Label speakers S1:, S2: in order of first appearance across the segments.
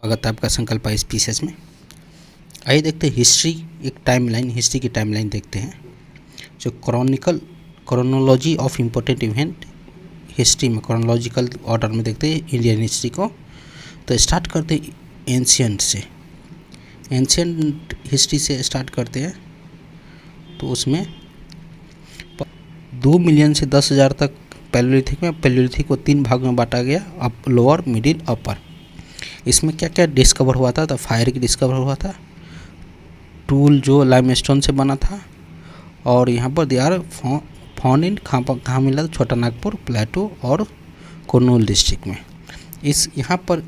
S1: स्वागत है आपका संकल्प स्पीसेस में। आइए देखते हैं हिस्ट्री की टाइमलाइन देखते हैं। जो chronology of important event history में क्रोनोलॉजिकल ऑर्डर में देखते हैं इंडियन हिस्ट्री को। तो स्टार्ट करते हैं एंशियंट हिस्ट्री से स्टार्ट करते हैं। तो उसमें 2 मिलियन से 10,000 तक पैलियोलिथिक को 3 भाग में बांटा गया, लोअर, मिडिल, अपर। इसमें क्या क्या डिस्कवर हुआ था? तो फायर की डिस्कवर हुआ था, टूल जो लाइमस्टोन से बना था, और यहाँ पर दे आर फाउंड इन कहाँ मिला था? छोटा नागपुर, प्लेटो और कुर्नूल डिस्ट्रिक्ट में। यहाँ पर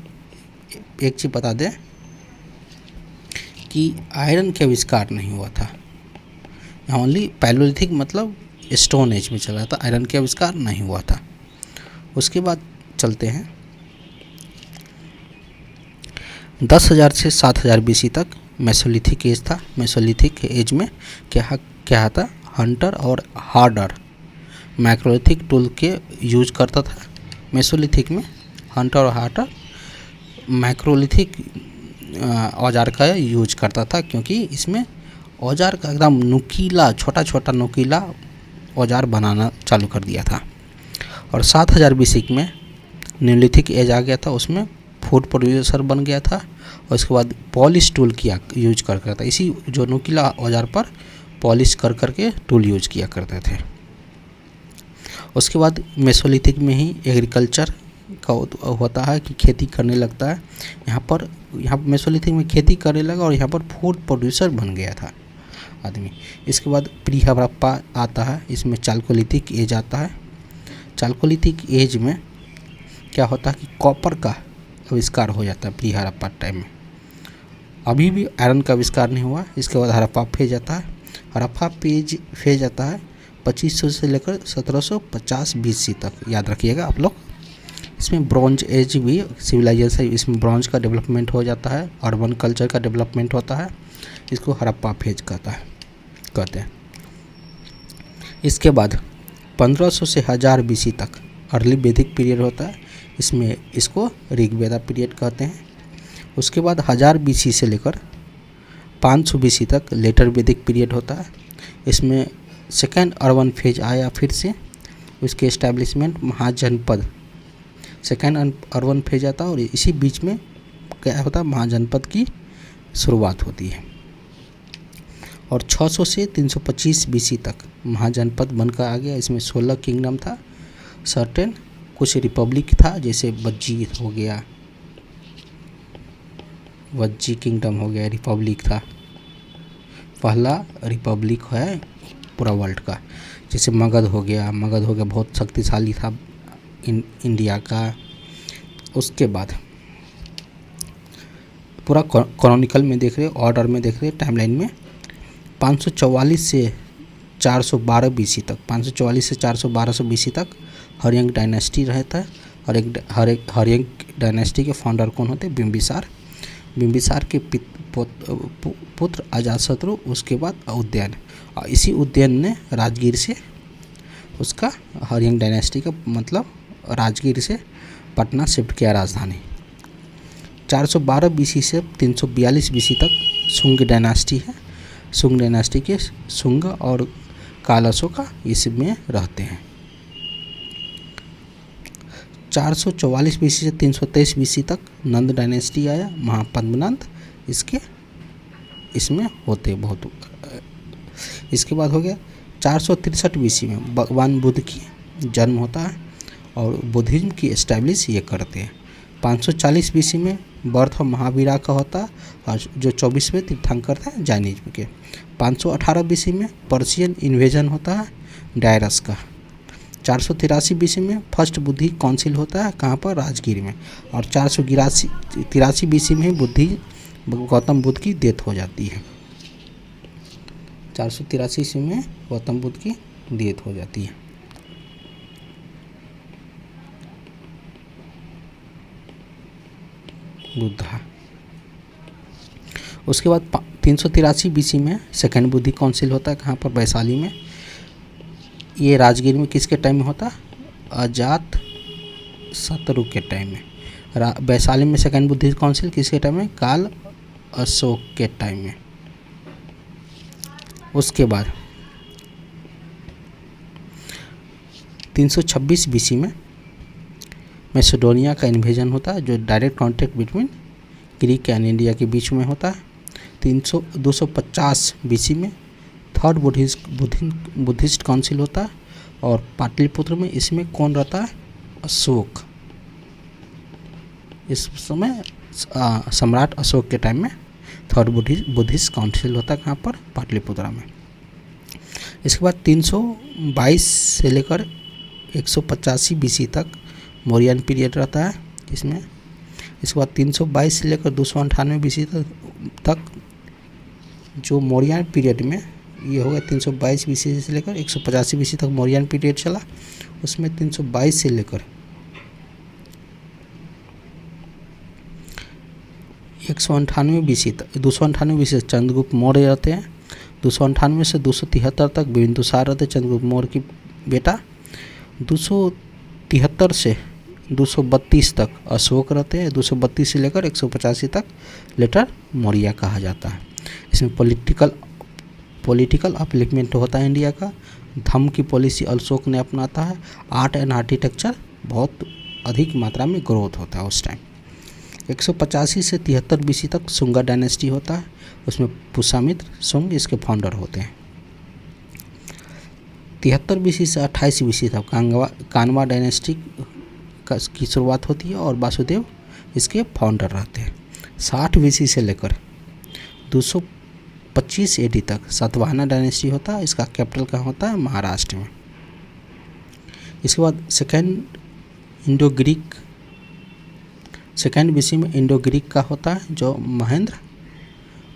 S1: एक चीज़ बता दें कि आयरन के आविष्कार नहीं हुआ था। यहाँ ओनली पैलियोलिथिक मतलब स्टोन एज में चला था, आयरन के आविष्कार नहीं हुआ था। उसके बाद चलते हैं 10,000 से 7,000 BC तक मेसोलिथिक एज था। मेसोलिथिक एज में क्या था? हंटर और हार्डर मैक्रोलिथिक टूल के यूज करता था। मेसोलिथिक में हंटर और हार्डर मैक्रोलिथिक औजार का यूज करता था, क्योंकि इसमें औजार का एकदम नुकीला छोटा नुकीला औजार बनाना चालू कर दिया था। और 7,000 BC में न्यूलिथिक एज आ गया था, उसमें फूड प्रोड्यूसर बन गया था। और उसके बाद पॉलिश टूल किया यूज करता था। इसी जो नुकीला औजार पर पॉलिश करके टूल यूज किया करते थे। उसके बाद मेसोलिथिक में ही एग्रीकल्चर का होता है कि खेती करने लगता है। यहाँ मेसोलिथिक में खेती करने लगा और यहाँ पर फूड प्रोड्यूसर बन गया था आदमी। इसके बाद प्री हड़प्पा आता है, इसमें चालकोलिथिक एज आता है। चालकोलिथिक एज में क्या होता है कि कॉपर का आविष्कार हो जाता है प्री हड़प्पा टाइम में। अभी भी आयरन का आविष्कार नहीं हुआ। इसके बाद हड़प्पा फेज आता है। हड़प्पा फेज आता है 2500 से लेकर 1750 BC तक, याद रखिएगा आप लोग। इसमें ब्रॉन्ज एज भी सिविलाइजेशन, इसमें ब्रॉन्ज का डेवलपमेंट हो जाता है, अर्बन कल्चर का डेवलपमेंट होता है। इसको हड़प्पा फेज कहते हैं। इसके बाद 1500 से 1000 BC तक अर्ली वैदिक पीरियड होता है, इसमें इसको ऋग्वेदा पीरियड कहते हैं। उसके बाद 1000 BC से लेकर 500 BC तक लेटर वैदिक पीरियड होता है। इसमें सेकेंड अर्बन फेज आया फिर से, उसके एस्टैब्लिशमेंट महाजनपद, सेकेंड अर्बन फेज आता है। और इसी बीच में क्या होता है? महाजनपद की शुरुआत होती है। और 600 से 325 BC तक महाजनपद बनकर आ गया। इसमें 16 किंगडम था, सर्टेन कुछ रिपब्लिक था, जैसे वज्जी हो गया, वज्जी किंगडम हो गया, रिपब्लिक था। पहला रिपब्लिक है पूरा वर्ल्ड का। जैसे मगध हो गया, बहुत शक्तिशाली था इंडिया का। उसके बाद पूरा क्रॉनिकल में देख रहे, ऑर्डर में देख रहे, टाइमलाइन में 544 से 412 BC तक, 544 से 412 BC तक हर्यंग डायनेस्टी रहता है। और एक हर्यंग डायनेस्टी के फाउंडर कौन होते? बिंबिसार के पुत्र अजातशत्रु, उसके बाद उदयन। और इसी उदयन ने राजगीर से उसका हर्यंग डायनेस्टी का मतलब राजगीर से पटना शिफ्ट किया राजधानी। 412 BC से 342 BC तक शुंग डायनेस्टी है। शुंग डायनेस्टी के शुंग और कालशोका इसमें रहते हैं। 444 BC से 323 BC तक नंद डायनेस्टी आया, महापद्मनंद इसमें होते बहुत। इसके बाद हो गया 463 BC में भगवान बुद्ध की जन्म होता है और बुद्धिज्म की एस्टैब्लिश ये करते हैं। 540 BC में बर्थ ऑफ महावीरा का होता है, और जो 24वें तीर्थंकर थे जैनिज्म के। 518 BC में पर्शियन इन्वेजन होता है डायरस का। 483 BC में फर्स्ट बुद्धि काउंसिल होता है, कहाँ पर? राजगीर में। और 483 BC में गौतम बुद्ध की डेथ हो जाती है। 483 ईस्वी में गौतम बुद्ध की डेथ हो जाती है। बुद्धा। उसके बाद 383 BC में सेकेंड बुद्धि काउंसिल होता है, कहाँ पर? वैशाली में। ये राजगीर में किसके टाइम में होता? अजात शत्रु के टाइम में। वैशाली में सेकेंड बुद्धिस्ट काउंसिल किसके टाइम में? काल अशोक के टाइम में। उसके बाद 326 बीसी में मैसेडोनिया का इन्वेजन होता है, जो direct contact between Greek and India के बीच में होता है। 250 बीसी में थर्ड बुद्धिस्ट काउंसिल होता है, और पाटलिपुत्र में इसमें कौन रहता है? अशोक। इस समय सम्राट अशोक के टाइम में थर्ड बुद्धिस्ट काउंसिल होता है, कहाँ पर? पाटलिपुत्र में। इसके बाद 322 से लेकर 185 बीसी तक मौर्यन पीरियड रहता है इसमें। इसके बाद 322 से लेकर 298 बीसी तक जो मौर्यन पीरियड में ये हो गया 322 बीसी से लेकर 185 बीसी तक मौर्यन पीरियड चला। उसमें 322 से लेकर 198 बीसी तक 298 बीसी तक चंद्रगुप्त मौर्य रहते हैं। 298 से 273 तक बिंदुसार रहते हैं, चंद्रगुप्त मौर्य की बेटा। 273 से 232 तक अशोक रहते हैं। 232 से लेकर 185 तक लेटर मौर्य कहा जाता है। इसमें पॉलिटिकल अपलिफ्टमेंट होता है इंडिया का। धम्म की पॉलिसी अशोक ने अपनाता है। आर्ट एंड आर्किटेक्चर बहुत अधिक मात्रा में ग्रोथ होता है उस टाइम। 185 से 73 बीसी तक सुंगा डायनेस्टी होता है, उसमें पुष्यमित्र सुंग इसके फाउंडर होते हैं। 73 बीसी से 28 बीसी तक कानवा डायनेस्टी की शुरुआत होती है और वासुदेव इसके फाउंडर रहते हैं। 60 बीसी से लेकर 225 एडी तक सातवाहना डायनेस्टी होता है, इसका कैपिटल कहाँ होता है? महाराष्ट्र में। इसके बाद सेकेंड बीसी में इंडो ग्रीक का होता है, जो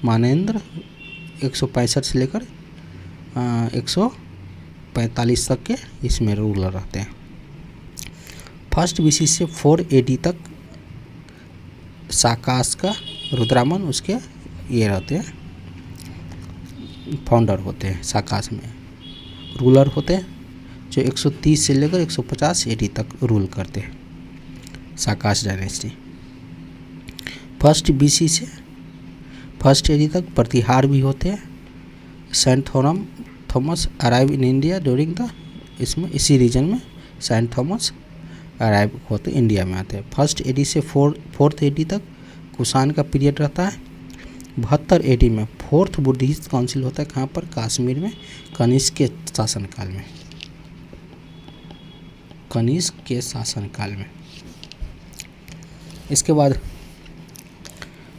S1: मानेंद्र 165 से लेकर 145 तक के इसमें रूलर रहते हैं। फर्स्ट बीसी से 4 एडी तक साकास का रुद्रामन उसके ये रहते हैं, फाउंडर होते हैं। साकास में रूलर होते हैं जो 130 से लेकर 150 एडी तक रूल करते हैं, साकास डायनेस्टी। फर्स्ट बीसी से फर्स्ट एडी तक प्रतिहार भी होते हैं। Saint Thomas arrive in India during the इसी रीजन में सेंट थॉमस अराइव होते इंडिया में आते हैं। फर्स्ट एडी से फोर्थ एडी तक कुषाण का पीरियड रहता है। 72 एडी में फोर्थ बुद्धिस्ट काउंसिल होता है, कहाँ पर? कश्मीर में, कनिष्क के शासनकाल में। इसके बाद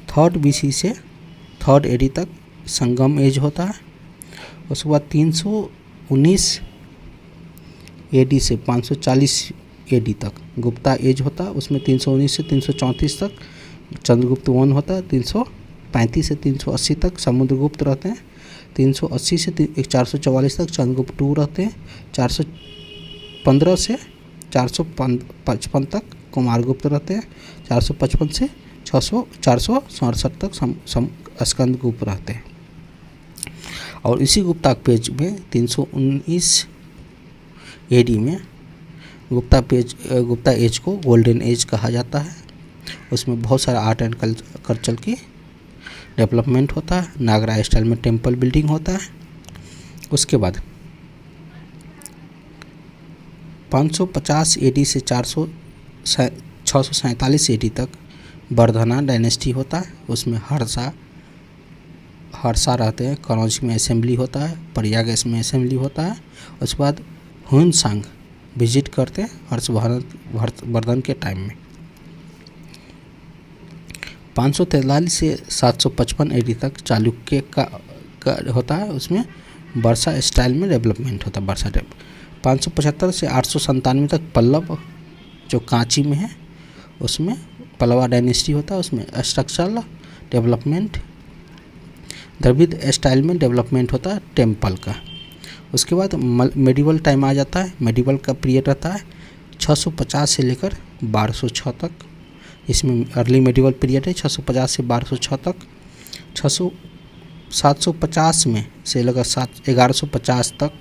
S1: थर्ड बीसी से थर्ड एडी तक संगम एज होता है। उसके बाद 319 एडी से 540 एडी तक गुप्ता एज होता है, उसमें 319 से 334 तक चंद्रगुप्त वन होता है। 335 से 380 तक समुद्रगुप्त रहते हैं। 380 से 444 तक चंद्रगुप्त टू रहते हैं। 415 से 455 तक कुमारगुप्त रहते हैं। 455 से 467 तक स्कंदगुप्त रहते हैं। और इसी गुप्ता पेज में 319 एडी में गुप्ता एज को गोल्डन एज कहा जाता है। उसमें बहुत सारा आर्ट एंड कल्चर की डेवलपमेंट होता है। नागरा स्टाइल में टेम्पल बिल्डिंग होता है। उसके बाद 550 एडी से 647 एडी तक वर्धना डायनेस्टी होता है। उसमें हर्षा रहते हैं। कनौज में असेंबली होता है, प्रयाग में असेंबली होता है। उसके बाद हुनसांग विजिट करते हैं हर्षवर्धन के टाइम में। 543 से 755 एडी तक चालुक्य का होता है। उसमें वर्षा स्टाइल में डेवलपमेंट होता है, वर्षा टाइप। 575 से 897 तक पल्लव जो कांची में है उसमें पल्लवा डायनेस्टी होता है। उसमें स्ट्रक्चरल डेवलपमेंट द्रविड़ स्टाइल में डेवलपमेंट होता है टेम्पल का। उसके बाद मेडिवल टाइम आ जाता है। मेडिवल का पीरियड रहता है 650 से लेकर 1206 तक। इसमें अर्ली मेडिवल पीरियड है 650 से 1206 तक। 750 में से लेकर 1150 तक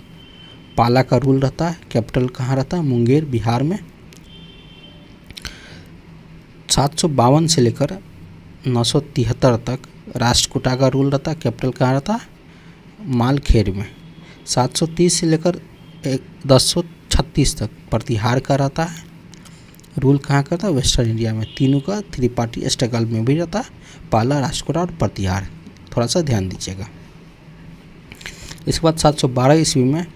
S1: पाला का रूल रहता है। कैपिटल कहाँ रहता है? मुंगेर, बिहार में। 752 से लेकर 973 तक राष्ट्रकूटा का रूल रहता। कैपिटल कहाँ रहता? मालखेड़ में। 730 से लेकर 1036 तक प्रतिहार का रहता है। रूल कहाँ करता? वेस्टर्न इंडिया में। तीनों का 3 पार्टी स्ट्रगल में भी रहता, पहला राष्ट्रकूटा और प्रतिहार। थोड़ा सा ध्यान दीजिएगा। इसके बाद 712 ईस्वी में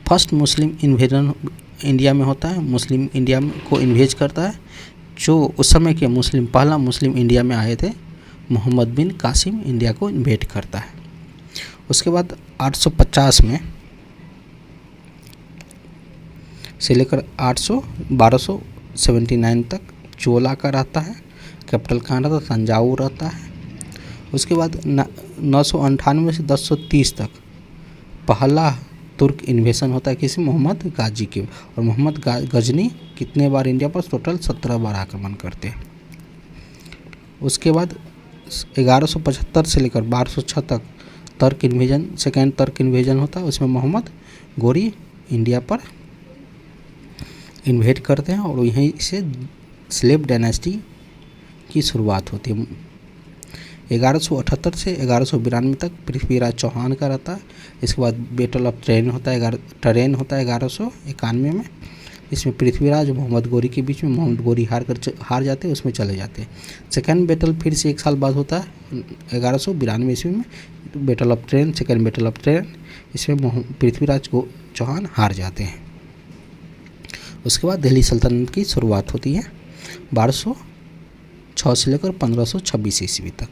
S1: फर्स्ट मुस्लिम इन्वेजन इंडिया में होता है। मुस्लिम इंडिया को इन्वेज करता है। जो उस समय के मुस्लिम, पहला मुस्लिम इंडिया में आए थे, मोहम्मद बिन कासिम इंडिया को इन्वेड करता है। उसके बाद 850 में से लेकर 1279 तक चोला का रहता है। कैपिटल कहाँ रहता? तंजावुर रहता है। उसके बाद 998 से 1030 तक पहला तुर्क इन्वेशन होता है किसी? मोहम्मद गाजी के। और मोहम्मद गजनी कितने बार इंडिया पर? टोटल 17 बार आक्रमण करते हैं। उसके बाद 1175 से लेकर 1206 तक तर्क इन्वेजन, सेकेंड तर्क इन्वेजन होता है। उसमें मोहम्मद गोरी इंडिया पर इन्वेड करते हैं और यहीं से स्लेव डायनेस्टी की शुरुआत होती है। 1178 से 1192 तक पृथ्वीराज चौहान का रहता है। इसके बाद बैटल ऑफ ट्रेन होता है 1191 में। इसमें पृथ्वीराज और मोहम्मद गोरी के बीच में मोहम्मद गोरी हार जाते हैं, उसमें चले जाते हैं। सेकेंड बैटल फिर से 1 साल बाद होता है 1192 ईस्वी में, battle of train, second battle of train. इसमें पृथ्वीराज चौहान हार जाते हैं। उसके बाद दिल्ली सल्तनत की शुरुआत होती है 1206 से लेकर 1526 ईस्वी तक।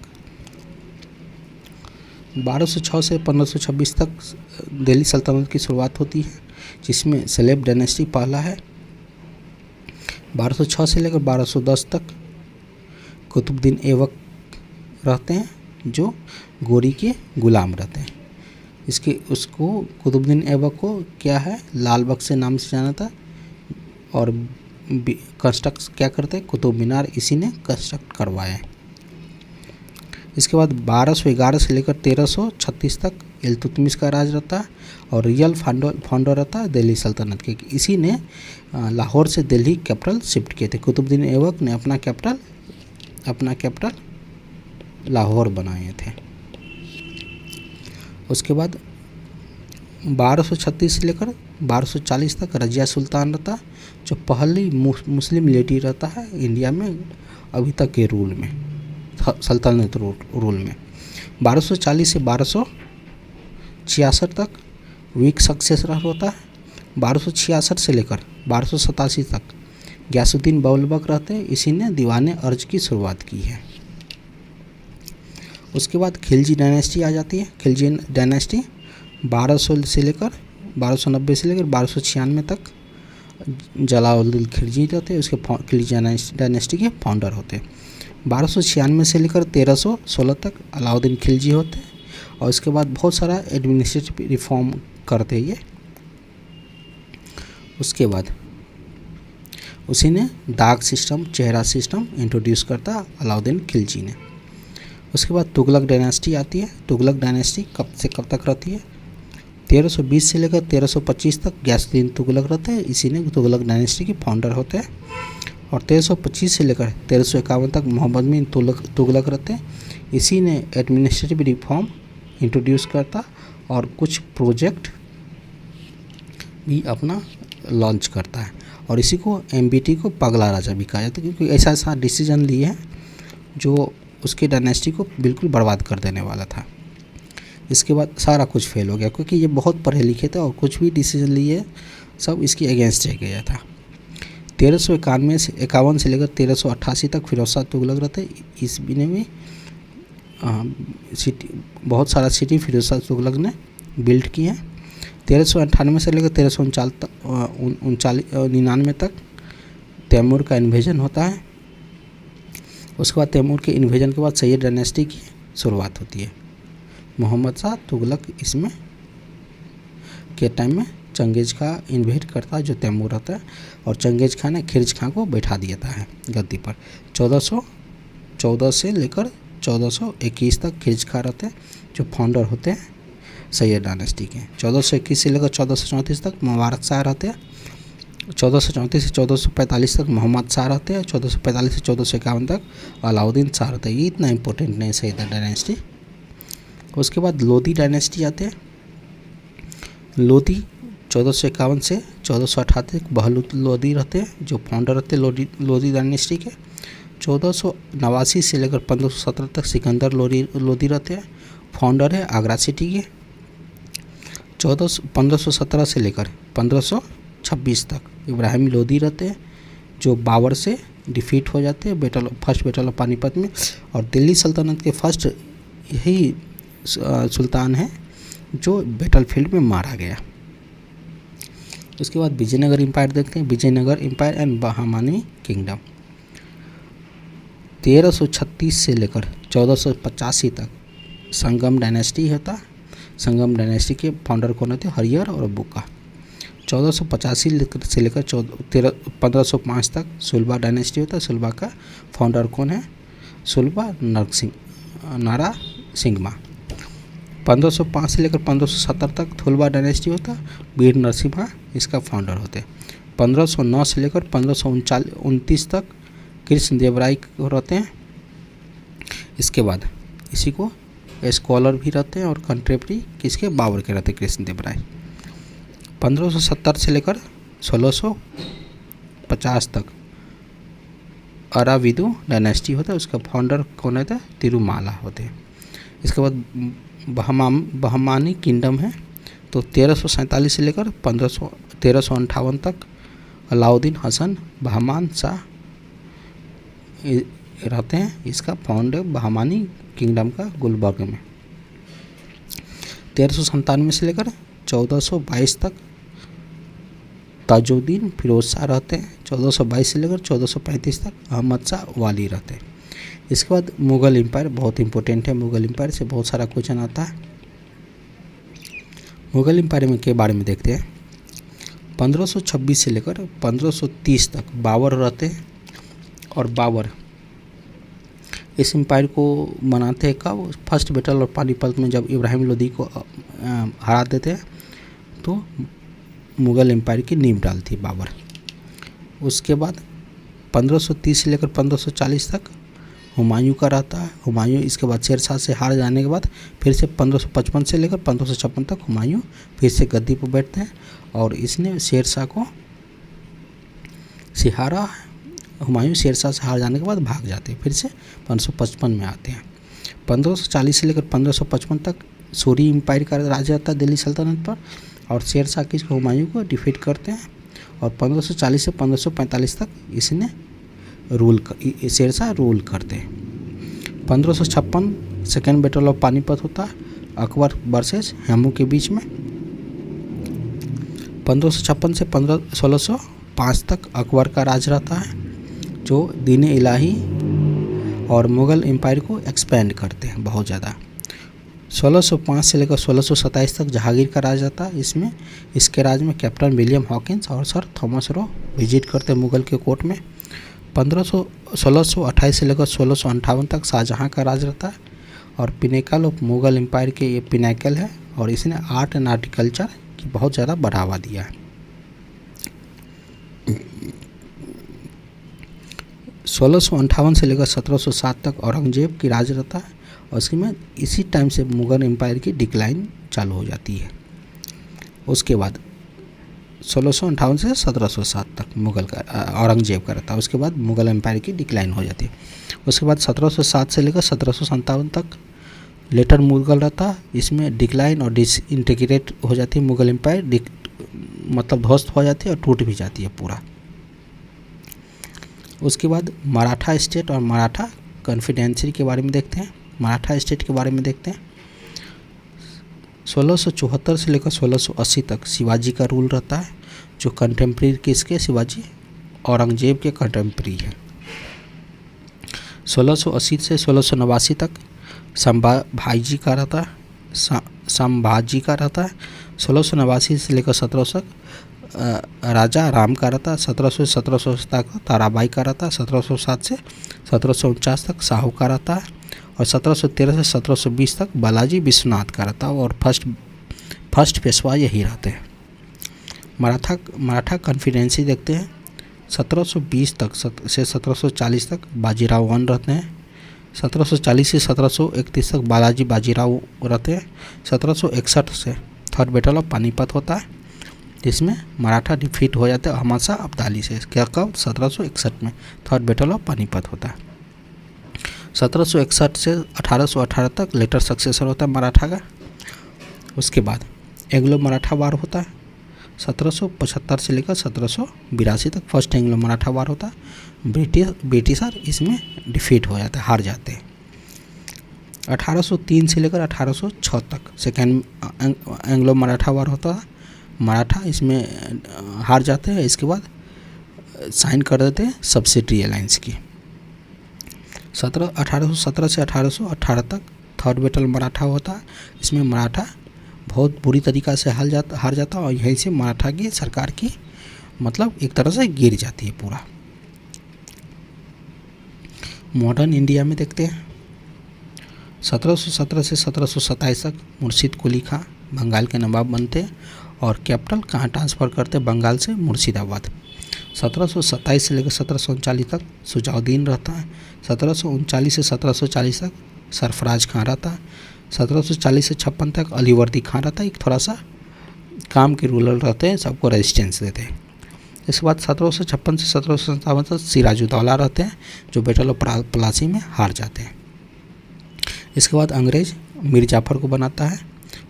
S1: 1206 से 1526 तक दिल्ली सल्तनत की शुरुआत होती है, जिसमें स्लेव डायनेस्टी पहला है। 1206 से लेकर 1210 तक कुतुबुद्दीन ऐबक रहते हैं, जो गोरी के गुलाम रहते हैं। उसको कुतुबुद्दीन ऐबक को क्या है, लाल बख्श से नाम से जाना था। और कंस्ट्रक्ट क्या करते हैं? कुतुब मीनार इसी ने कंस्ट्रक्ट करवाया है। इसके बाद 1211 से लेकर 1336 तक इल्तुतमिश का राज रहता है और रियल फाउंडर रहता है दिल्ली सल्तनत के। इसी ने लाहौर से दिल्ली कैपिटल शिफ्ट किए थे। कुतुबुद्दीन ऐबक ने अपना कैपिटल लाहौर बनाए थे। उसके बाद 1236 से लेकर 1240 तक रजिया सुल्तान रहता, जो पहली मुस्लिम लेडी रहता है इंडिया में अभी तक के रूल में, सल्तनत रूल में। 1240 से 1266 तक वीक सक्सेसर होता है। 1266 से लेकर 1287 तक गयासुद्दीन बौलबक रहते हैं, इसी ने दीवाने अर्ज की शुरुआत की है। उसके बाद खिलजी डायनेस्टी आ जाती है। खिलजी डायनेस्टी 1200 से लेकर 1290 से लेकर 1296 तक जलालुद्दीन खिलजी रहते हैं, उसके खिलजी डायनेस्टी के फाउंडर होते हैं। 1296 से लेकर 1316 तक अलाउद्दीन खिलजी होते हैं और इसके बाद बहुत सारा एडमिनिस्ट्रेटिव रिफॉर्म करते हैं ये। उसके बाद उसी ने दाग सिस्टम, चेहरा सिस्टम इंट्रोड्यूस करता अलाउद्दीन खिलजी ने। उसके बाद तुगलक डायनेस्टी आती है। तुगलक डायनेस्टी कब से कब तक रहती है? 1320 से लेकर 1325 तक गयासुद्दीन तुगलक रहते हैं, इसी ने तुगलक डायनेस्टी के फाउंडर होते हैं। और 1325 से लेकर 1351 तक मोहम्मद बिन तुगलक रहते हैं, इसी ने एडमिनिस्ट्रेटिव रिफॉर्म इंट्रोड्यूस करता और कुछ प्रोजेक्ट भी अपना लॉन्च करता है। और इसी को एमबीटी को पगला राजा भी कहा जाता है, क्योंकि ऐसा ऐसा डिसीजन लिए हैं जो उसके डायनेस्टी को बिल्कुल बर्बाद कर देने वाला था। इसके बाद सारा कुछ फेल हो गया, क्योंकि ये बहुत पढ़े लिखे थे और कुछ भी डिसीजन लिए सब इसके अगेंस्ट रह गया था। 1351 से लेकर 1388 तक फिरोज शाह तुगलक रहते। इस महीने में बहुत सारा सिटी फिरोज शाह तुगलक ने बिल्ड किए हैं। 1398 से लेकर 1399 तक तैमूर का इन्वेजन होता है। उसके बाद तैमूर के इन्वेजन के बाद सैयद डायनेस्टी की शुरुआत होती है। मोहम्मद शाह तुगलक इसमें के टाइम में चंगेज खां इन्वेड करता है, जो तैमूर रहता है, और चंगेज खां ने खिलजी खां को बैठा दिया है गद्दी पर। 1414 से लेकर 1421 तक खिलजी खां रहते हैं, जो फाउंडर होते हैं सैयद डायनेस्टी के। 1421 से लेकर 1434 तक मुबारक शाह रहते हैं, 1434 से 1445 तक मोहम्मद शाह रहते हैं, 1445 से 1451 तक अलाउद्दीन शाह रहते हैं। ये इतना इंपॉर्टेंट नहीं है इधर डायनेस्टी। उसके बाद लोधी डायनेस्टी आते हैं। लोधी 1451 से 1458 तक बहलूत लोधी रहते हैं, जो फाउंडर रहते हैं लोधी डायनेस्टी के। 1489 से लेकर 1517 तक सिकंदर लोधी रहते हैं, फाउंडर है आगरा सिटी के। 1517 से लेकर 1526 तक इब्राहिम लोधी रहते हैं, जो बाबर से डिफीट हो जाते हैं फर्स्ट बैटल ऑफ पानीपत में, और दिल्ली सल्तनत के फर्स्ट यही सुल्तान है जो बैटलफील्ड में मारा गया। उसके बाद विजयनगर एम्पायर देखते हैं। विजयनगर एम्पायर एंड बहामानी किंगडम 1336 से लेकर 1485 तक संगम डायनेस्टी होता। संगम डायनेस्टी के फाउंडर कौन थे? हरियर और बुक्का। 1485 से लेकर 1505 तक सुलभा डायनेस्टी होता है। सुलभा का फाउंडर कौन है? सुलभा नारा सिंगमा। 1505 से लेकर 1570 तक थुलबा डायनेस्टी होता। वीर नरसिम्हा इसका फाउंडर होते। 1509 से लेकर 1529 तक कृष्णदेवराय रहते हैं। इसके बाद इसी को स्कॉलर भी रहते हैं और कंट्रेपरी किसके? बाबर के रहते कृष्णदेवराय। 1570 से लेकर 1650 तक अराविदु डायनेस्टी होता है, उसका फाउंडर कौन होता है? तिरुमाला होते हैं। इसके बाद बहमानी किंगडम है, तो 1347 से लेकर 1358 तक अलाउद्दीन हसन बहमान शाह रहते हैं। इसका फाउंडर बहमानी किंगडम का गुलबर्ग में। 1397 से लेकर 1422 तक ताजुद्दीन फिरोज शाह रहते हैं। 1422 से लेकर 1435 तक अहमद शाह वाली रहते हैं। इसके बाद मुग़ल एम्पायर बहुत इंपॉर्टेंट है। मुग़ल एम्पायर से बहुत सारा क्वेश्चन आता है। मुग़ल एम्पायर में के बारे में देखते हैं। 1526 से लेकर 1530 तक बाबर रहते हैं, और बाबर इस एम्पायर को बनाते हैं कब? फर्स्ट बैटल ऑफ पानीपत में, जब इब्राहिम लोदी को हरा देते हैं तो मुग़ल एम्पायर की नींव डालती है बाबर। उसके बाद 1530 से लेकर 1540 तक हुमायूं का रहता है। हुमायूं इसके बाद शेरशाह से हार जाने के बाद फिर से 1555 से लेकर 1556 तक हुमायूं फिर से गद्दी पर बैठते हैं, और इसने शेरशाह को सिहारा। हुमायूं शेरशाह से हार जाने के बाद भाग जाते हैं, फिर से 1555 में आते हैं। 1540 से लेकर 1555 तक सूरी एम्पायर का राज रहता है दिल्ली सल्तनत पर, और शेरशाह किसको? हुमायूं को डिफीट करते हैं, और 1540 से 1545 तक इसने शेरशाह रूल करते हैं। 1556 सेकेंड बैटल ऑफ पानीपत होता है अकबर वर्सेस हेमू के बीच में। 1556 से 1605 तक अकबर का राज रहता है, जो दीन इलाही और मुग़ल एम्पायर को एक्सपेंड करते हैं बहुत ज़्यादा। 1605 से लेकर 1627 तक जहांगीर का राज आता है। इसके राज में कैप्टन विलियम हॉकिंस और सर थॉमस रो विजिट करते हैं मुग़ल के कोर्ट में। 1628 से लेकर 1658 तक शाहजहां का राज रहता है, और पिनेकल ऑफ मुग़ल एम्पायर के ये पिनेकल है, और इसने आर्ट एंड आर्टिकल्चर की बहुत ज़्यादा बढ़ावा दिया है। 1658 से लेकर 1707 तक औरंगजेब की राज रहता है, और उसके में इसी टाइम से मुग़ल एम्पायर की डिक्लाइन चालू हो जाती है। उसके बाद 1658 से 1707 तक मुग़ल का औरंगजेब का रहता है। उसके बाद मुग़ल एम्पायर की डिक्लाइन हो जाती है। उसके बाद 1707 से लेकर 1757 तक लेटर मुग़ल रहता है। इसमें डिक्लाइन और डिसइंटीग्रेट हो जाती है मुग़ल एम्पायर, मतलब ध्वस्त हो जाती है और टूट भी जाती है पूरा। उसके बाद मराठा स्टेट और मराठा कॉन्फिडेंसी के बारे में देखते हैं। मराठा स्टेट के बारे में देखते हैं। 1674 से लेकर 1680 तक शिवाजी का रूल रहता है, जो कंटेम्प्रेरी किसके? शिवाजी औरंगजेब के कंटेम्प्रेरी है। 1680 से 1689 तक संभाजी का रहता है। 1689 से लेकर 1700 तक राजा राम का रहता है। 1700 तक ताराबाई का रहता है। 1707 से 1749 तक साहू का रहता है, और 1713 से 1720 तक बालाजी विश्वनाथ का रहता है, और फर्स्ट पेशवा यही रहते हैं। मराठा कॉन्फिडेंसी देखते हैं 1720 तक से 1740 तक बाजीराव वन रहते हैं। 1740 से 1731 तक बालाजी बाजीराव रहते हैं। 1761 से थर्ड बैटल ऑफ पानीपत होता है जिसमें मराठा डिफीट हो जाते हैं हमासा अब्दाली से। क्या कब? 1761 में थर्ड बैटल ऑफ पानीपत होता है। 1761 से 1818 तक लेटर सक्सेसर होता है मराठा का। उसके बाद एंग्लो मराठा वार होता है 1775 से लेकर 1782 तक फर्स्ट एंग्लो मराठा वार होता है। ब्रिटिशर इसमें डिफीट हो जाता है, हार जाते हैं। 1803 से लेकर 1806 तक सेकेंड एंग्लो मराठा वार होता है। मराठा इसमें हार जाते हैं। इसके बाद साइन कर देते हैं सब्सिडरी अलायंस की। 1817 से 1818 तक थर्ड बैटल मराठा होता है। इसमें मराठा बहुत बुरी तरीक़ा से हार जाता है और यहीं से मराठा की सरकार की मतलब एक तरह से गिर जाती है पूरा। मॉडर्न इंडिया में देखते हैं 1717 से 1727 तक मुर्शिद कुली खां बंगाल के नवाब बनते हैं और कैपिटल कहाँ ट्रांसफ़र करते हैं? बंगाल से मुर्शिदाबाद। 1727 से लेकर 1739 तक सुजाउद्दीन रहता है। 1739 से 1740 तक सरफराज खां रहता है। 1740 से 56 तक अलीवर्दी खां रहता है। एक थोड़ा सा काम के रूलर रहते हैं, सबको रेजिस्टेंस देते हैं। इसके बाद 1756 से 1757 तक सिराजुद्दौला रहते हैं जो बैटल ऑफ प्लासी में हार जाते हैं। इसके बाद अंग्रेज मीर जाफर को बनाता है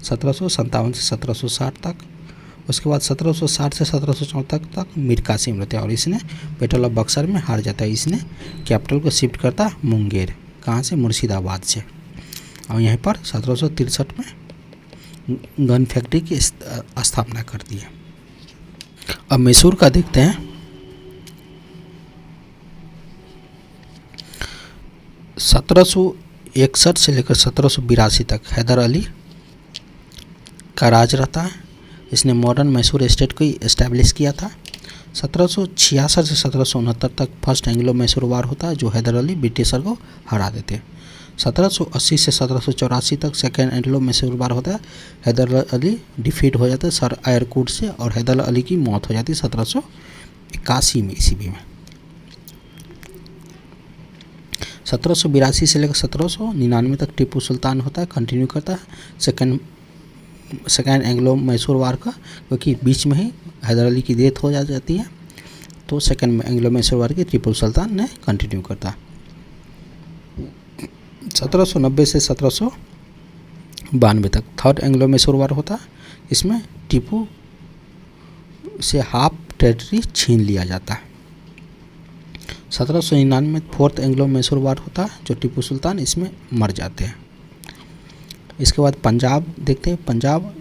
S1: 1757 से 1760 तक। उसके बाद 1760 से 1764 तक मीर कासिम रहते हैं और इसने बैटल ऑफ बक्सर में हार जाता है। इसने कैपिटल को शिफ्ट करता है मुंगेर, कहाँ से? मुर्शिदाबाद से। और यहीं पर 1763 में गन फैक्ट्री की स्थापना कर दी है। अब मैसूर का देखते हैं। 1761 से लेकर 1782 तक हैदर अली का राज रहता है। इसने मॉडर्न मैसूर स्टेट को इस्टेब्लिश किया था। 1766 से 1769 तक फर्स्ट एंग्लो मैसूर वार होता है जो हैदर अली ब्रिटिशर को हरा देते हैं। 1780 से 1784 तक सेकेंड एंग्लो मैसूर वार होता है। हैदर अली डिफीट हो जाते हैं सर एयरकूट से और हैदर अली की मौत हो जाती है 1781 में ईस्वी में। 1782 से लेकर 1799 तक टीपू सुल्तान होता है, कंटिन्यू करता है सेकेंड एंग्लो मैसूर वार का, क्योंकि बीच में ही हैदर अली की डेथ हो जाती है तो सेकेंड एंग्लो मैसूर वार की टीपू सुल्तान ने कंटिन्यू करता। 1790 से 1792 तक थर्ड एंग्लो मैसूर वार होता। इसमें टीपू से हाफ टेरिटरी छीन लिया जाता है। 1799 में फोर्थ एंग्लो मैसूर वार होता है जो टीपू सुल्तान इसमें मर जाते हैं। इसके बाद पंजाब देखते हैं। पंजाब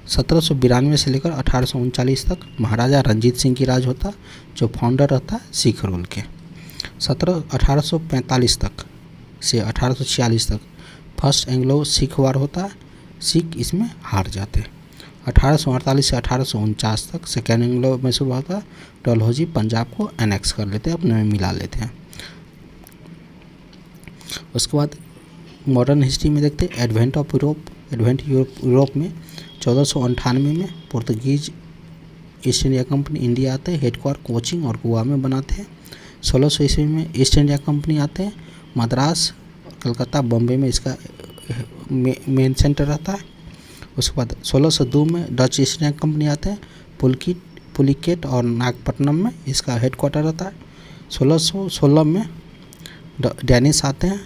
S1: 1792 से लेकर 1839 तक महाराजा रंजीत सिंह की राज होता जो फाउंडर रहता है सिख रूल के। 1845 तक से 1846 तक फर्स्ट एंग्लो सिख वार होता है, सिख इसमें हार जाते हैं। 1848 से 1849 तक सेकेंड एंग्लो मैसूर वार होता है, डलहौजी पंजाब को एनेक्स कर लेते हैं, अपने में मिला लेते हैं। उसके बाद मॉडर्न हिस्ट्री में देखते हैं एडवेंट यूरोप में 1498 में Portuguese east India company India आते हैं, हेडक्वार्टर कोचिंग और गोवा में बनाते हैं। 1600 ईस्वी में ईस्ट इंडिया कंपनी आते हैं, मद्रास कलकत्ता बॉम्बे में इसका मेन सेंटर रहता है। उसके बाद 1602 में डच ईस्ट इंडिया कंपनी आते हैं, पुलिकेट और नागपट्टनम में इसका हेडक्वार्टर रहता है। 1616 में डेनिश आते हैं,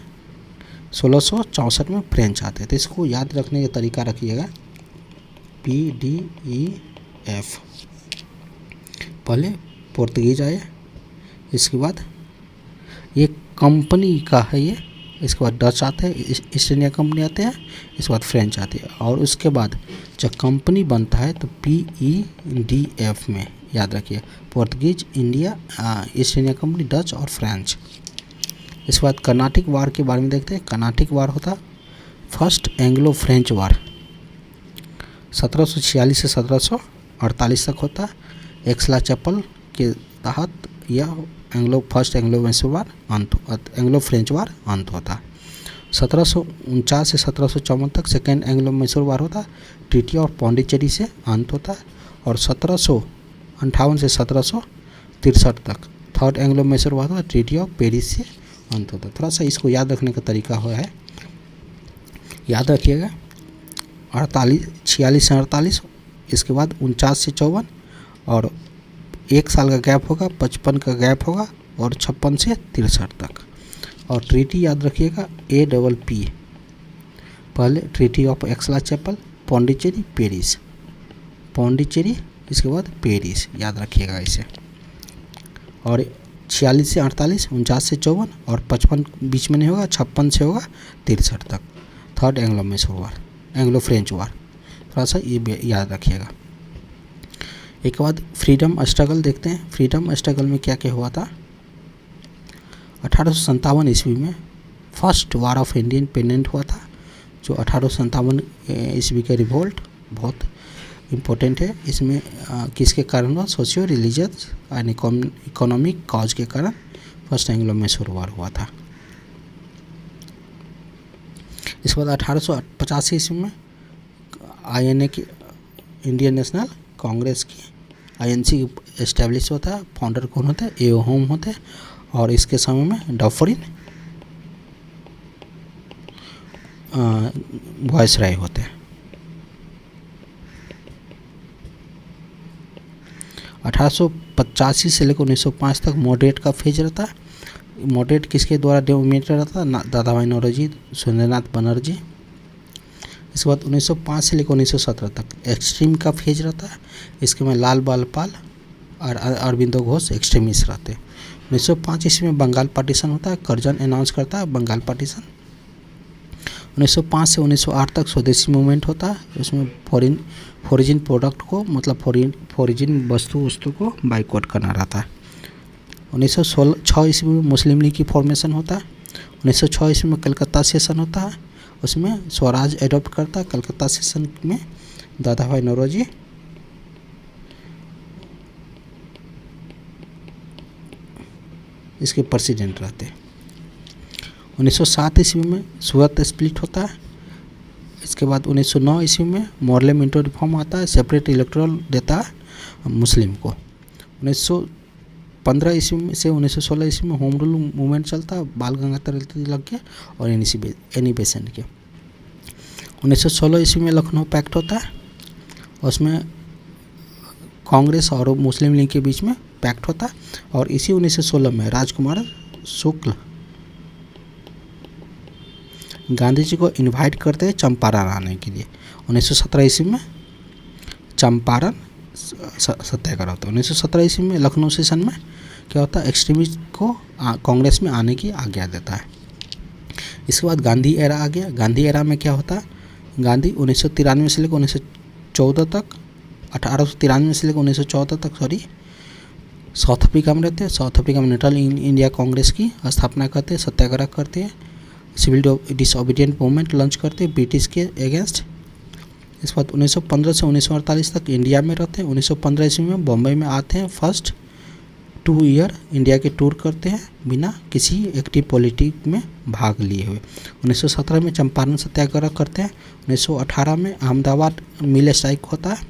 S1: 1664 में फ्रेंच आते हैं। तो इसको याद रखने का तरीका रखिएगा PDEF। पहले पुर्तगीज आए, इसके बाद ये कंपनी का है ये, इसके बाद डच आते हैं, ईस्ट इंडिया कंपनी आते हैं, इसके बाद फ्रेंच आते हैं और उसके बाद जब कंपनी बनता है तो PEDF में याद रखिए Portuguese, India, east India company, Dutch और फ्रेंच। इसके बाद कर्नाटिक वार के बारे में देखते हैं। कर्नाटिक वार होता फर्स्ट एंग्लो फ्रेंच वार 1746 से 1748 तक होता। एक्सला चैपल के तहत यह फर्स्ट एंग्लो मैसूर वार एंग्लो फ्रेंच वार अंत होता। 1749 से 1754 तक सेकेंड एंग्लो मैसूर वार होता। ट्रीटी ऑफ पौंडीचेरी से अंत होता और 1758 से 1763 तक थर्ड एंग्लो मैसूर हुआ था, ट्रीटी ऑफ पेरिस से अंत होता। थोड़ा सा इसको याद रखने का तरीका हुआ है, याद रखिएगा 46 से 48, इसके बाद 49 से 54 और 1 साल का गैप होगा, 55 का गैप होगा और 56 से 63 तक। और ट्रीटी याद रखिएगा APP, पहले treaty of Aix la Chapelle, Pondicherry, Paris, Pondicherry, इसके बाद पेरिस, याद रखिएगा इसे। और 46 से 48, 49 से 54 और 55 बीच में नहीं होगा, 56 से होगा 63 तक थर्ड एंग्लो मैसूर वार, एंग्लो फ्रेंच वार, थोड़ा सा ये याद रखिएगा। एक बाद फ्रीडम स्ट्रगल देखते हैं। फ्रीडम स्ट्रगल में क्या क्या हुआ था। 1857 ईस्वी में first war of Indian independent हुआ था, जो 1857 ईस्वी का रिवोल्ट बहुत इम्पोर्टेंट है। इसमें किसके कारण हुआ, socio religious and economic cause के कारण फर्स्ट एंग्लो मैसूर वार हुआ था। इसके बाद 1885 ईस्वी में INA की, इंडियन नेशनल कांग्रेस की INC एस्टेब्लिश होता है। फाउंडर कौन होते हैं, A.O. होम होते हैं। और इसके समय में डफरिन वॉइस राय होते हैं। 1885 से लेकर 1905 तक मॉडरेट का फेज रहता है। मॉडरेट किसके द्वारा डोमिनेटेड रहता है, दादा भाई नौरोजी, सुरेंद्रनाथ बनर्जी। इसके बाद 1905 से लेकर 1917 तक एक्सट्रीम का फेज रहता है। इसके में लाल बाल पाल और अरविंदो घोष एक्सट्रीमिस्ट रहते हैं। 1905 ईस्वी में बंगाल पार्टीशन होता है, कर्जन अनाउंस करता है बंगाल पार्टीशन। 1905 से 1908 तक स्वदेशी मूवमेंट होता है। उसमें फॉरिजिन प्रोडक्ट को, मतलब फॉरिजिन वस्तु को बाइकआउट करना रहता है। 1906 ईस्वी में मुस्लिम लीग की फॉर्मेशन होता है। 1906 ईस्वी में कलकत्ता सेशन होता है, उसमें स्वराज एडॉप्ट करता है। कलकत्ता सेशन में दादा भाई नौरोजी इसके प्रेसिडेंट रहते हैं। 1907 ईस्वी में सूरत स्प्लिट होता है। इसके बाद 1909 ईस्वी में मॉडल मिंटो रिफॉर्म आता है, सेपरेट इलेक्टोरल देता है मुस्लिम को। 1915 ईस्वी से 1916 ईस्वी में होम रूल मूवमेंट चलता है, बाल गंगाधर तिलक के और एनी बेसेंट के। 1916 ईस्वी में लखनऊ पैक्ट होता है, उसमें कांग्रेस और मुस्लिम लीग के बीच में पैक्ट होता है। और इसी 1916 में राजकुमार शुक्ल गांधी जी को इनवाइट करते हैं चंपारण आने के लिए। 1917 ईस्वी में चंपारण सत्याग्रह होता है। 1917 ईस्वी में लखनऊ सेशन में क्या होता है, एक्सट्रीमिस्ट को कांग्रेस में आने की आज्ञा देता है। इसके बाद गांधी एरा आ गया। गांधी एरा में क्या होता है, गांधी 1993 से लेकर 1914 तक, 1893 से लेकर 1914 तक साउथ अफ्रीका में रहते हैं। साउथ अफ्रीका में नेशनल इंडिया कांग्रेस की स्थापना करते हैं, सत्याग्रह करते हैं, सिविल डिसओबीडियंट मूवमेंट लॉन्च करते हैं ब्रिटिश के अगेंस्ट। इस बाद 1915 से 1948 तक इंडिया में रहते हैं। 1915 ईस्वी में बम्बई में आते हैं, फर्स्ट 2 ईयर इंडिया के टूर करते हैं बिना किसी एक्टिव पॉलिटिक्स में भाग लिए हुए। 1917 में चंपारण सत्याग्रह करते हैं। 1918 में अहमदाबाद मिल स्ट्राइक होता है।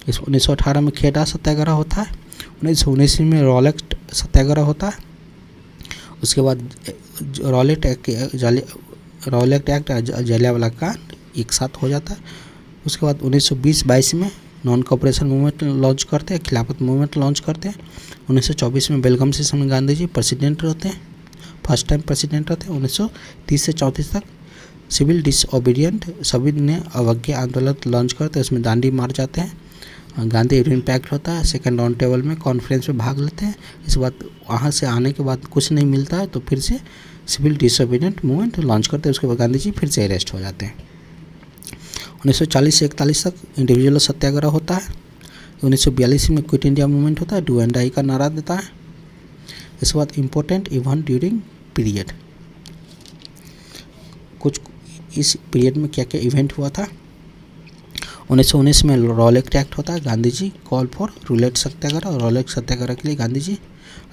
S1: 1918 में खेड़ा सत्याग्रह होता है। 1919 में रॉलेट सत्याग्रह होता है। उसके बाद रॉलेट एक्ट जलियांवाला कांड एक साथ हो जाता है। उसके बाद 1920-22 में नॉन कॉपरेशन मूवमेंट लॉन्च करते हैं, खिलाफत मूवमेंट लॉन्च करते हैं। 1924 में बेलगाम सेशन में गांधी जी प्रेसिडेंट रहते हैं, फर्स्ट टाइम प्रेसिडेंट रहते हैं। 1930 से 34 तक सिविल डिसओबीडियंट सभी ने अवज्ञा आंदोलन लॉन्च करते हैं, उसमें दांडी मार जाते हैं। गांधी यूनियन पैक्ट होता है, सेकंड राउंड टेबल में कॉन्फ्रेंस में भाग लेते हैं। इस बात वहाँ से आने के बाद कुछ नहीं मिलता है तो फिर से सिविल डिसओबीडियंट मूवमेंट लॉन्च करते हैं। उसके बाद गांधी जी फिर से अरेस्ट हो जाते हैं। 1940 से 41 तक इंडिविजुअल सत्याग्रह होता है। 1942 में क्विट इंडिया मूवमेंट होता है, डू एंड डाई का नारा देता है। इसके बाद इम्पोर्टेंट इवेंट ड्यूरिंग पीरियड, कुछ इस पीरियड में क्या क्या इवेंट हुआ था। 1919 में रॉलेट एक्ट होता है, Gandhi ji call for Rowlatt satyagraha. Rowlatt satyagraha के लिए गांधी जी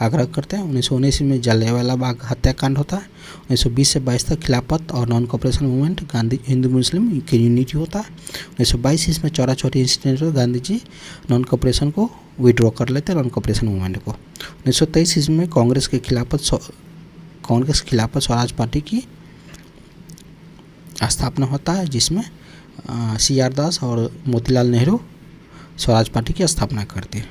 S1: आग्रह करते हैं। 1919 में जलियांवाला बाग हत्याकांड होता है। 1920 से 22 तक खिलाफत और non cooperation movement, Gandhi Hindu Muslim की यूनिटी होता है। 1922 इसमें चौरा चौरी इंसिडेंट हो, गांधी जी नॉन कॉपरेशन को विड्रॉ कर लेते हैं, नॉन कॉपरेशन मूवमेंट को। 1923 इसमें कांग्रेस के खिलाफत स्वराज पार्टी की स्थापना होता है, जिसमें CR दास और मोतीलाल नेहरू स्वराज पार्टी की स्थापना करते हैं।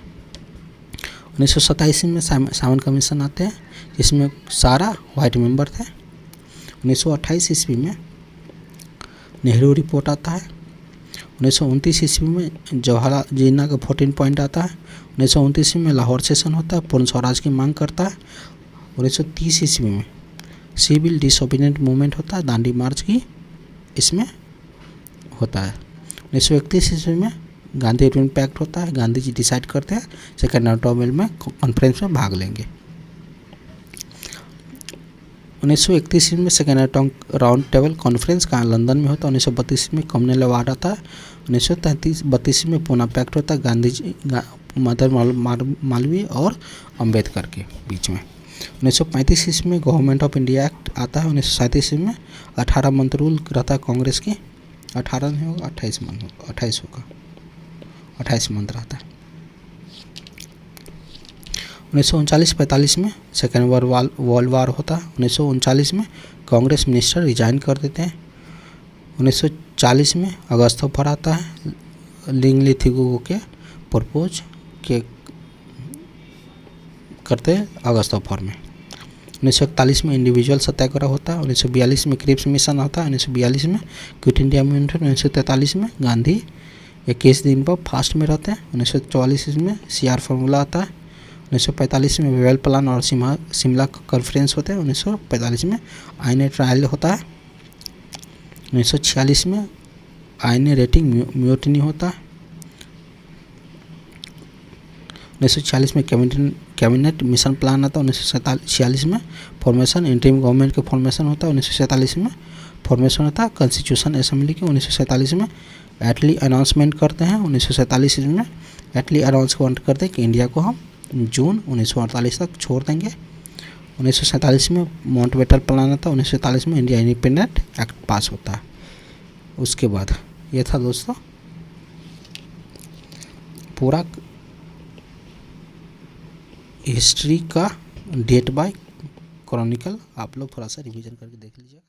S1: 1927 में सावन कमीशन आते हैं, जिसमें सारा वाइट मेंबर थे। 1928 ईस्वी में नेहरू रिपोर्ट आता है। 1929 ईस्वी में जवाहरलाल जिन्ना का 14 पॉइंट आता है। 1929 में लाहौर सेशन होता है, पूर्ण स्वराज की मांग करता है। 1930 ईस्वी में सिविल डिसोबीडिएंट मूवमेंट होता है, दांडी मार्च की इसमें होता है। 1931 ईस्वी में गांधी इरविन पैक्ट होता है, गांधी जी डिसाइड करते हैं सेकेंड ऑटोमोबाइल में कॉन्फ्रेंस में भाग लेंगे। 1931 में सेकेंड राउंड टेबल कॉन्फ्रेंस का लंदन में होता है। 1932 में कम्युनल अवार्ड आता है। 1932 में पूना पैक्ट होता है, गांधी जी मदर मालवीय और अंबेडकर के बीच में। 1935 ईस्वी में गवर्नमेंट ऑफ इंडिया एक्ट आता है। 1937 में 18 मंथ रूल रहता है कांग्रेस की, 18 नहीं होगा 28 होगा, 28 मंथ रहता है। 1939-45 में सेकेंड वर्ल्ड वार होता है। 1939 में कांग्रेस मिनिस्टर रिजाइन कर देते हैं। 1940 में अगस्त ऑफर आता है, लिंगलिथिगो के प्रपोज के करते हैं अगस्त ऑफर में। 1941 में इंडिविजुअल सत्याग्रह होता है। 1942 में क्रिप्स मिशन आता है। 1942 में क्विट इंडिया मूवमेंट। 1943 में गांधी 21 दिन पर फास्ट में रहते हैं। 1944 में CR फार्मूला आता है। 1945 में वेल प्लान और शिमला कॉन्फ्रेंस होते हैं। 1945 में आईएनए ट्रायल होता है। 1946 में आईएनए रेटिंग म्यूटिनी होता है। 1946 में कैबिनेट मिशन प्लान आता है। 1946 में फॉर्मेशन इंटरिम गवर्नमेंट के फॉर्मेशन होता है। 1947 में फॉर्मेशन होता है कॉन्स्टिट्यूशन असेंबली के। 1947 में एटली अनाउंसमेंट करते हैं। 1947 में एटली अनाउंसमेंट करते हैं कि इंडिया को हम जून 1948 तक छोड़ देंगे। 1947 में माउंटबेटन प्लान आता है। 1947 में इंडिया इंडिपेंडेंट एक्ट पास होता है। उसके बाद ये था दोस्तों पूरा हिस्ट्री का डेट बाय क्रॉनिकल। आप लोग थोड़ा सा रिवीजन करके देख लीजिए।